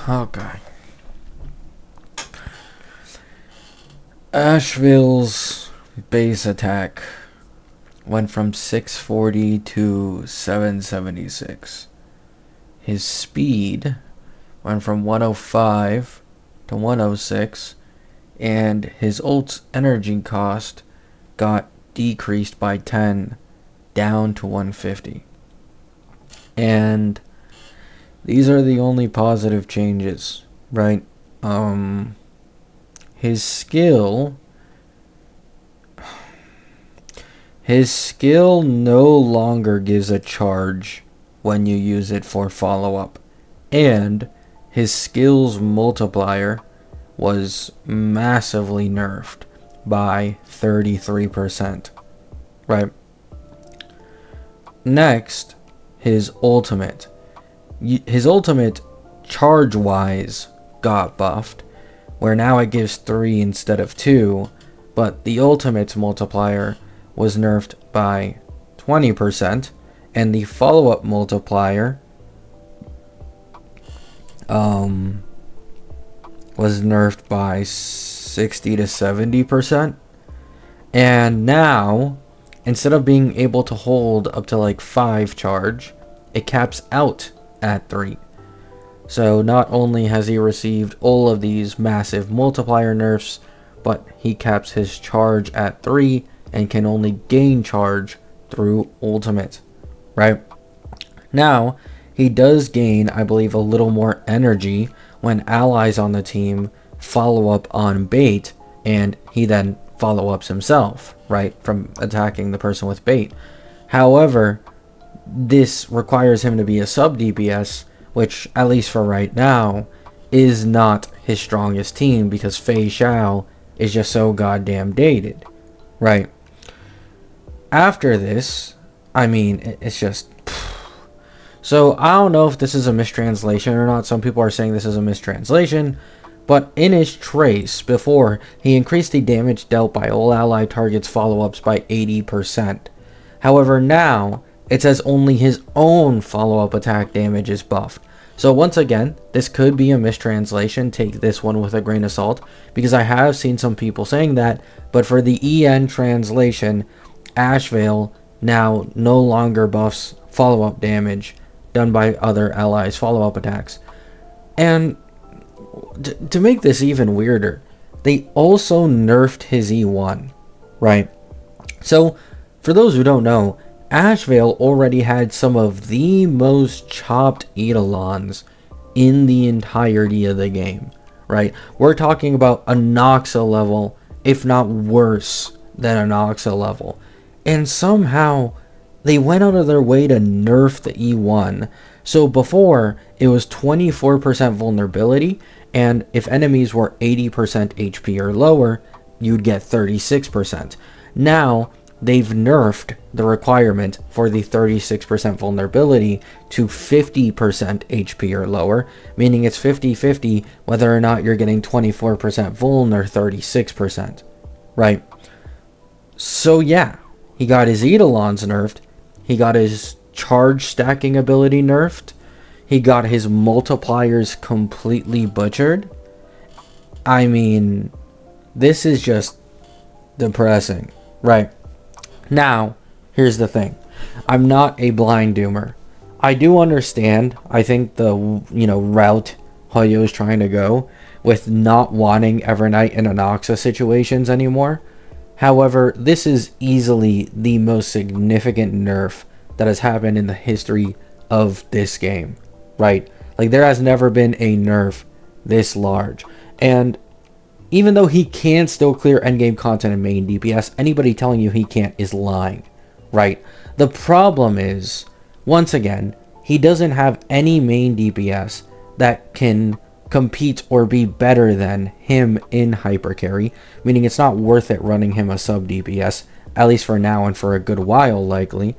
Okay. Asheville's base attack went from 640 to 776. His speed went from 105 to 106, and his ult's energy cost got decreased by 10 down to 150. And these are the only positive changes, right? His skill no longer gives a charge when you use it for follow-up, and his skill's multiplier was massively nerfed by 33%, right? Next, his ultimate charge-wise got buffed, where now it gives 3 instead of 2, but the ultimate's multiplier was nerfed by 20%, and the follow-up multiplier was nerfed by 60 to 70%. And now, instead of being able to hold up to like 5 charge, it caps out at 3. So not only has he received all of these massive multiplier nerfs, but he caps his charge at 3 and can only gain charge through ultimate, right? Now, he does gain, I believe, a little more energy when allies on the team follow up on bait, and he then follow ups himself, right, from attacking the person with bait. However, this requires him to be a sub DPS, which, at least for right now, is not his strongest team, because Fei Xiao is just so goddamn dated, right? After this, I mean, it's just... So, I don't know if this is a mistranslation or not. Some people are saying this is a mistranslation, but in his trace, before, he increased the damage dealt by all allied targets follow-ups by 80%. However, now, it says only his own follow-up attack damage is buffed. So once again, this could be a mistranslation. Take this one with a grain of salt, because I have seen some people saying that, but for the EN translation, Asheville now no longer buffs follow-up damage done by other allies' follow-up attacks. And to make this even weirder, they also nerfed his E1, right? So, for those who don't know, Asheville already had some of the most chopped Eidolons in the entirety of the game, right? We're talking about a Noxa level, if not worse than a Noxa level. And somehow, they went out of their way to nerf the E1. So before, it was 24% vulnerability, and if enemies were 80% HP or lower, you'd get 36%. Now, they've nerfed the requirement for the 36% vulnerability to 50% HP or lower, meaning it's 50-50 whether or not you're getting 24% vuln or 36%, right? So yeah, he got his Eidolons nerfed, he got his charge stacking ability nerfed, he got his multipliers completely butchered. I mean, this is just depressing, right? Now, here's the thing. I'm not a blind doomer. I do understand, I think the, route Hoyo is trying to go with not wanting Evernight in Anoxa situations anymore. However, this is easily the most significant nerf that has happened in the history of this game, right? Like, there has never been a nerf this large. And even though he can still clear endgame content in main DPS, anybody telling you he can't is lying, right? The problem is, once again, he doesn't have any main DPS that can compete or be better than him in hypercarry, meaning it's not worth it running him a sub DPS, at least for now and for a good while likely.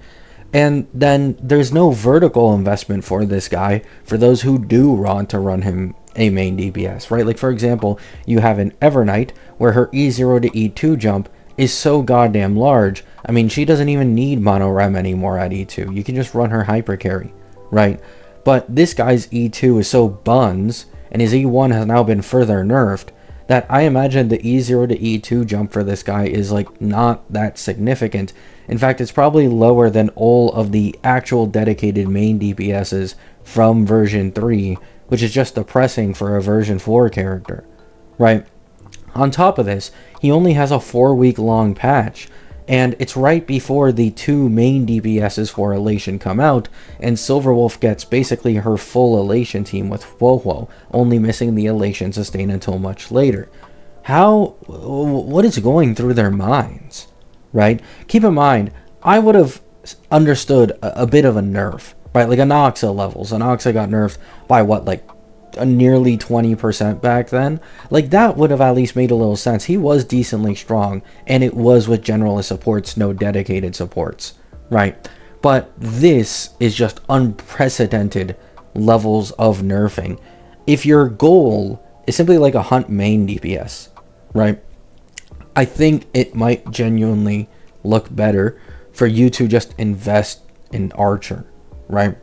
And then there's no vertical investment for this guy for those who do want to run him a main DPS, right? Like, for example, you have an Evernight where her E0 to E2 jump is so goddamn large. I mean, she doesn't even need mono rem anymore at E2. You can just run her hypercarry, right? But this guy's E2 is so buns, and his E1 has now been further nerfed, that I imagine the E0 to E2 jump for this guy is like not that significant. In fact, it's probably lower than all of the actual dedicated main DPSs from version 3, which is just depressing for a version 4 character, right? On top of this, he only has a 4-week long patch, and it's right before the 2 main DPSs for Elation come out, and Silverwolf gets basically her full Elation team with Wowo, only missing the Elation sustain until much later. What is going through their minds, right? Keep in mind, I would have understood a bit of a nerf, right? Like Anoxa levels. Anoxa got nerfed by what, like nearly 20% back then. Like that would have at least made a little sense. He was decently strong, and it was with generalist supports, no dedicated supports, right? But this is just unprecedented levels of nerfing. If your goal is simply like a hunt main DPS, right, I think it might genuinely look better for you to just invest in Archer, right?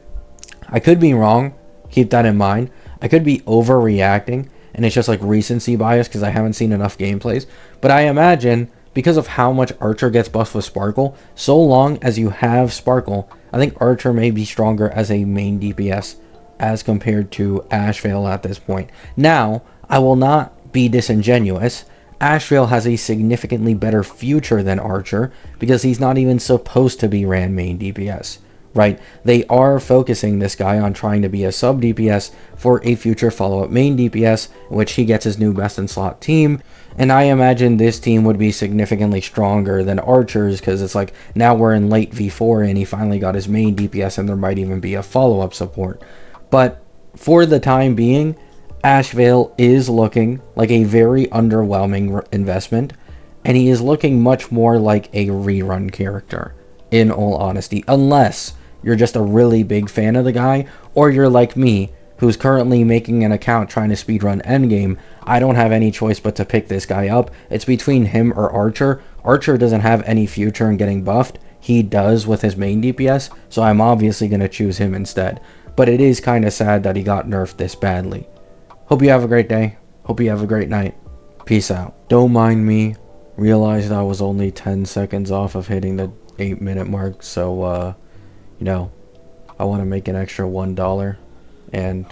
I could be wrong, keep that in mind. I could be overreacting, and it's just like recency bias because I haven't seen enough gameplays. But I imagine because of how much Archer gets buffed with Sparkle, so long as you have Sparkle, I think Archer may be stronger as a main DPS as compared to Asheville at this point. Now, I will not be disingenuous. Asheville has a significantly better future than Archer because he's not even supposed to be ran main DPS. Right, they are focusing this guy on trying to be a sub DPS for a future follow-up main DPS, in which he gets his new best in slot team. And I imagine this team would be significantly stronger than Archer's because it's like now we're in late V4 and he finally got his main DPS, and there might even be a follow-up support. But for the time being, Asheville is looking like a very underwhelming investment, and he is looking much more like a rerun character, in all honesty, unless you're just a really big fan of the guy, or you're like me, who's currently making an account trying to speedrun endgame. I don't have any choice but to pick this guy up. It's between him or Archer. Archer doesn't have any future in getting buffed. He does with his main DPS, so I'm obviously going to choose him instead. But it is kind of sad that he got nerfed this badly. Hope you have a great day. Hope you have a great night. Peace out. Don't mind me. Realized I was only 10 seconds off of hitting the 8-minute mark, so you know, I want to make an extra $1 and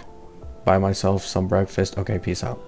buy myself some breakfast. Okay, peace out.